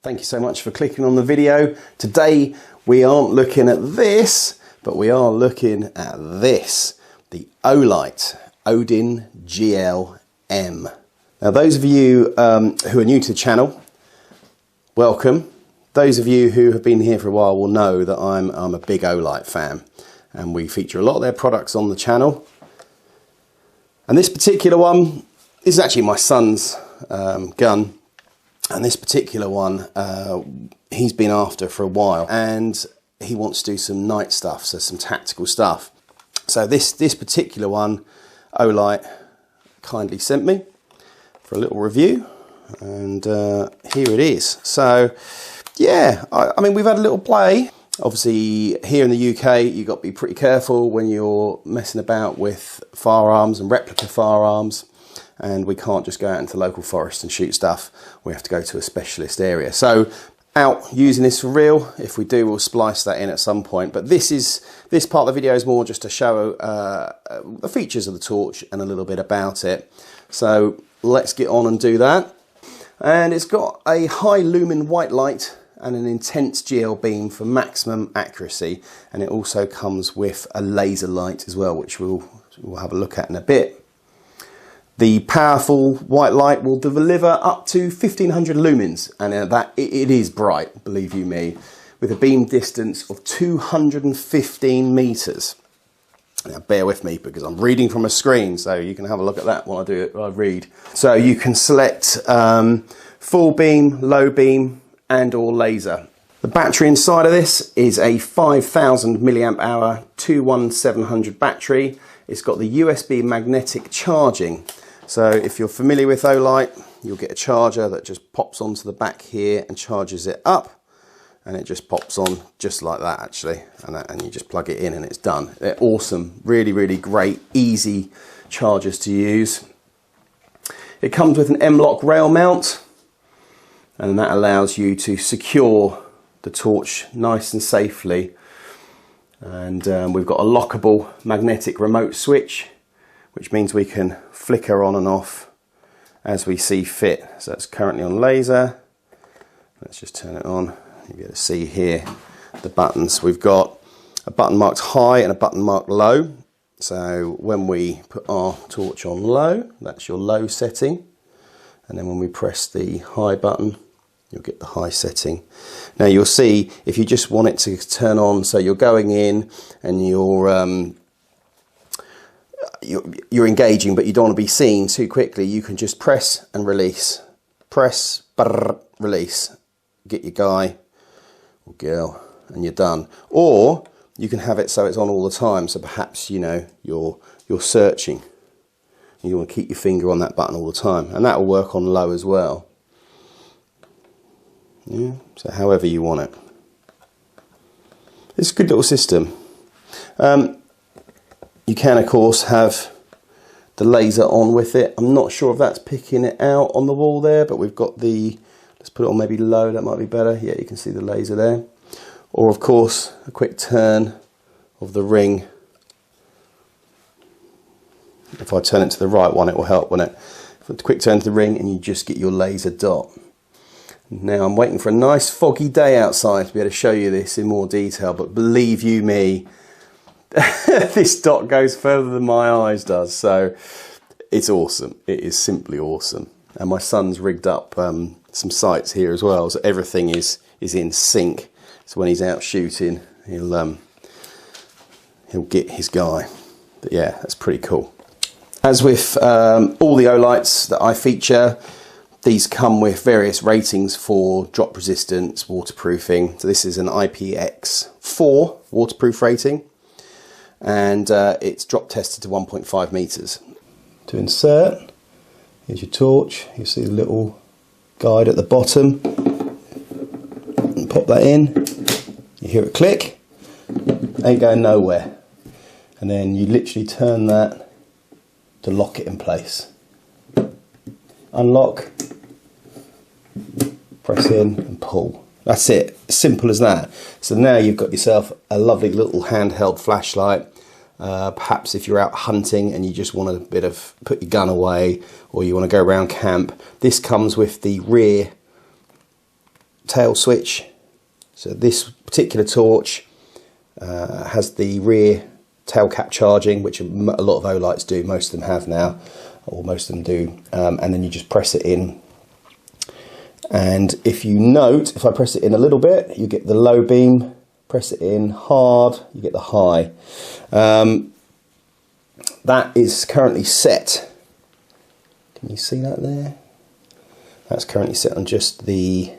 Thank you so much for clicking on the video. Today we aren't looking at this, but we are looking at this, the Olight Odin GL-M. Now those of you who are new to the channel, welcome. Those of you who have been here for a while will know that I'm a big Olight fan, and we feature a lot of their products on the channel. And this particular one is actually my son's gun. And this particular one, he's been after for a while, and he wants to do some night stuff, so some tactical stuff. So this particular one, Olight kindly sent me for a little review, and here it is. So yeah, I mean, we've had a little play. Obviously here in the UK, you've got to be pretty careful when you're messing about with firearms and replica firearms. And we can't just go out into local forest and shoot stuff. We have to go to a specialist area. So out using this for real. If we do, we'll splice that in at some point. But this part of the video is more just to show the features of the torch and a little bit about it. So let's get on and do that. And it's got a high lumen white light and an intense GL beam for maximum accuracy. And it also comes with a laser light as well, which we'll have a look at in a bit. The powerful white light will deliver up to 1500 lumens, and it is bright, believe you me, with a beam distance of 215 meters. Now bear with me because I'm reading from a screen, so you can have a look at that while I read. So you can select full beam, low beam, and or laser. The battery inside of this is a 5000 milliamp hour 21700 battery. It's got the USB magnetic charging. So if you're familiar with Olight, you'll get a charger that just pops onto the back here and charges it up, and it just pops on just like that actually, and you just plug it in and it's done. They're awesome, really, really great, easy chargers to use. It comes with an M-LOK rail mount, and that allows you to secure the torch nice and safely. And we've got a lockable magnetic remote switch, which means we can flicker on and off as we see fit. So it's currently on laser. Let's just turn it on. You'll be able to see here the buttons. We've got a button marked high and a button marked low. So when we put our torch on low, that's your low setting. And then when we press the high button, you'll get the high setting. Now you'll see if you just want it to turn on, so you're going in and you're engaging, but you don't want to be seen too quickly, you can just press and release. Press, brrr, release. Get your guy or girl and you're done. Or you can have it so it's on all the time, so perhaps you're searching and you want to keep your finger on that button all the time, and that will work on low as well. Yeah, so however you want it. It's a good little system. You can of course have the laser on with it. I'm not sure if that's picking it out on the wall there, but we've got let's put it on maybe low, that might be better. Yeah, you can see the laser there. Or of course a quick turn of the ring. If I turn it to the right one, it will help, won't it? A quick turn to the ring and you just get your laser dot. Now I'm waiting for a nice foggy day outside to be able to show you this in more detail, but believe you me, this dot goes further than my eyes does, so it's awesome. It is simply awesome. And my son's rigged up some sights here as well, so everything is in sync. So when he's out shooting, he'll get his guy. But yeah, that's pretty cool. As with all the Olights that I feature, these come with various ratings for drop resistance, waterproofing. So this is an IPX4 waterproof rating, and it's drop tested to 1.5 meters. To insert, here's your torch. You see the little guide at the bottom. And pop that in. You hear it click. Ain't going nowhere. And then you literally turn that to lock it in place. Unlock, press in and pull. That's it, simple as that. So now you've got yourself a lovely little handheld flashlight. Perhaps if you're out hunting and you just want a bit of put your gun away, or you want to go around camp, this comes with the rear tail switch. So this particular torch has the rear tail cap charging, which a lot of Olights do. Most of them have now, or most of them do. And then you just press it in. And if you note, if I press it in a little bit, you get the low beam. Press it in hard, you get the high. That is currently set. Can you see that there? That's currently set on just the...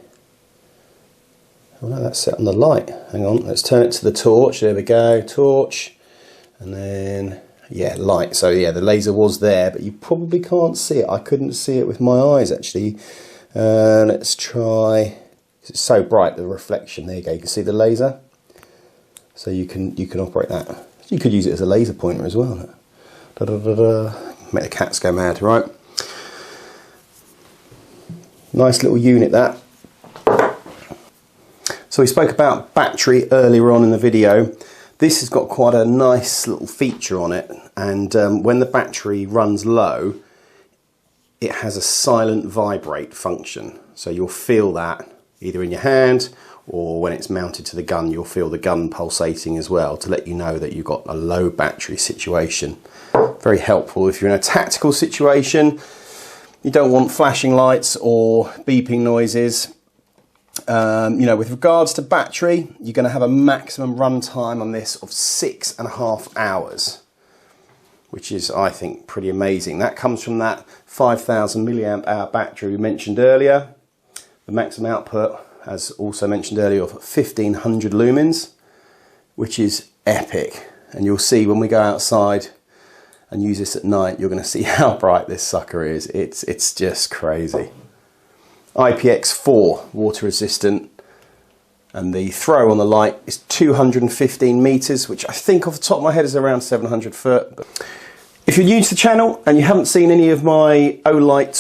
Oh no, that's set on the light. Hang on, let's turn it to the torch. There we go, torch. And then, yeah, light. So yeah, the laser was there, but you probably can't see it. I couldn't see it with my eyes, actually. Let's try... It's so bright, the reflection. There you go, you can see the laser. So you can operate that. You could use it as a laser pointer as well. Da, da, da, da. Make the cats go mad, right? Nice little unit, that. So we spoke about battery earlier on in the video. This has got quite a nice little feature on it, and when the battery runs low, it has a silent vibrate function. So you'll feel that either in your hand, or when it's mounted to the gun, you'll feel the gun pulsating as well to let you know that you've got a low battery situation. Very helpful if you're in a tactical situation. You don't want flashing lights or beeping noises. You know, with regards to battery, you're going to have a maximum run time on this of 6.5 hours, which is, I think, pretty amazing. That comes from that 5,000 milliamp hour battery we mentioned earlier. The maximum output, as also mentioned earlier, of 1500 lumens, which is epic. And you'll see when we go outside and use this at night, you're going to see how bright this sucker is. It's just crazy. IPX4 water resistant, and the throw on the light is 215 meters, which I think off the top of my head is around 700 foot. If you're new to the channel and you haven't seen any of my Olight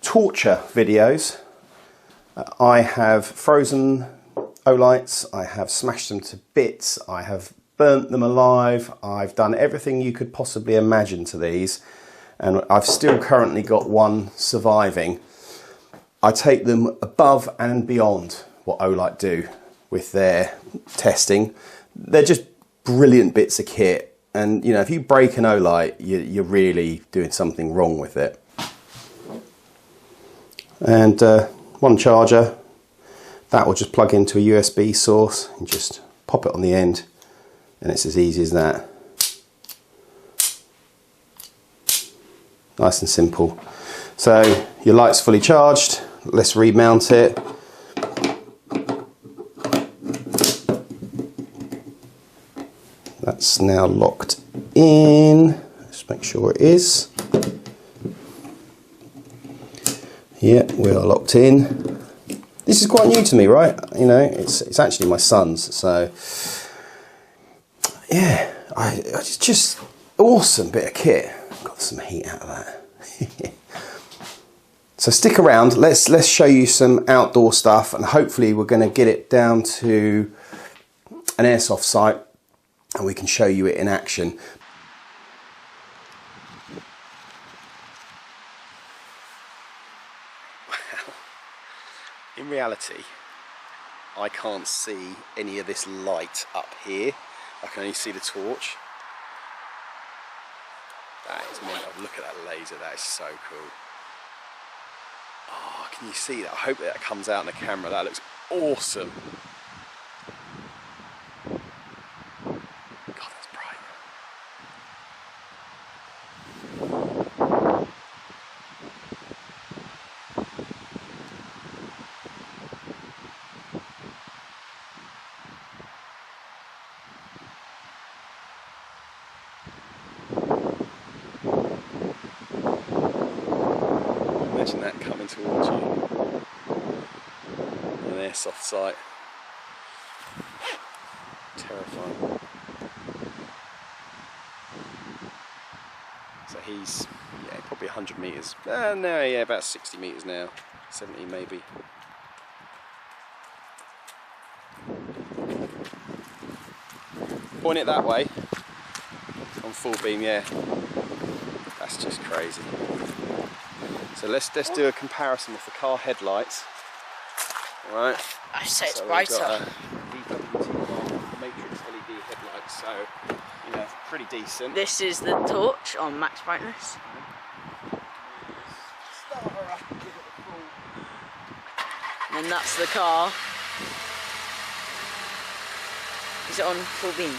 torture videos, I have frozen Olights, I have smashed them to bits, I have burnt them alive, I've done everything you could possibly imagine to these, and I've still currently got one surviving. I take them above and beyond what Olight do with their testing. They're just brilliant bits of kit, and you know, if you break an Olight, you're really doing something wrong with it. And one charger, that will just plug into a USB source and just pop it on the end, and it's as easy as that. Nice and simple. So your light's fully charged. Let's remount it. That's now locked in. Just make sure it is. Yeah, we are locked in. This is quite new to me, right? You know, it's actually my son's, so yeah, it's just awesome bit of kit. Got some heat out of that. So stick around. Let's show you some outdoor stuff, and hopefully we're going to get it down to an airsoft site, and we can show you it in action. In reality, I can't see any of this light up here. I can only see the torch. That is mental. Look at that laser, that is so cool. Oh, can you see that? I hope that comes out in the camera. That looks awesome. God, that's bright. Imagine that coming towards you on an airsoft site. Terrifying. So he's, yeah, probably 100 metres. No, yeah, about 60 metres now. 70 maybe. Point it that way. On full beam, yeah. That's just crazy. So let's do a comparison with the car headlights. Right. I say it's So brighter. we've got a VWT Matrix LED headlights, so you know, pretty decent. This is the torch on max brightness. Start her up and give it a full. And then that's the car. Is it on full beam?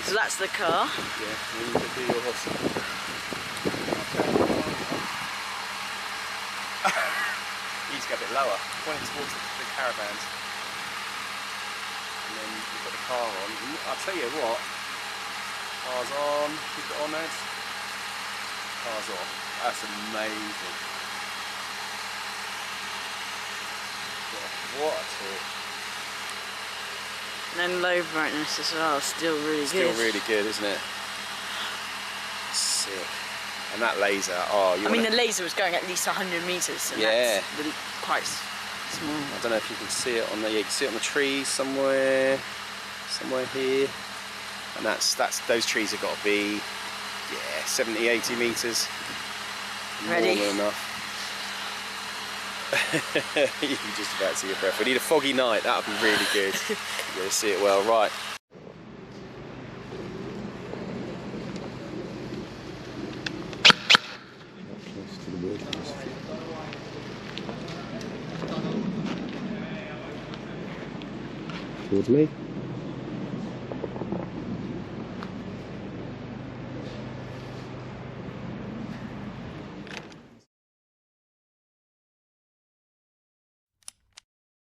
So that's the car. Yeah, you can do your horse. He's got a bit lower, pointing towards the caravans. And then you've got the car on. I'll tell you what, car's on, keep it on there. Car's off. That's amazing. What a torch. And then low brightness as well, still really good. Still really good, isn't it? Sick. And that laser, oh, I mean, the laser was going at least 100 metres, and yeah, that's really quite small. I don't know if you can see it on the, yeah, you can see it on the trees somewhere here. And those trees have got to be, yeah, 70, 80 metres. Ready? More than enough. You can just about see your breath. We need a foggy night, that would be really good. You're going to see it well, right. Towards me.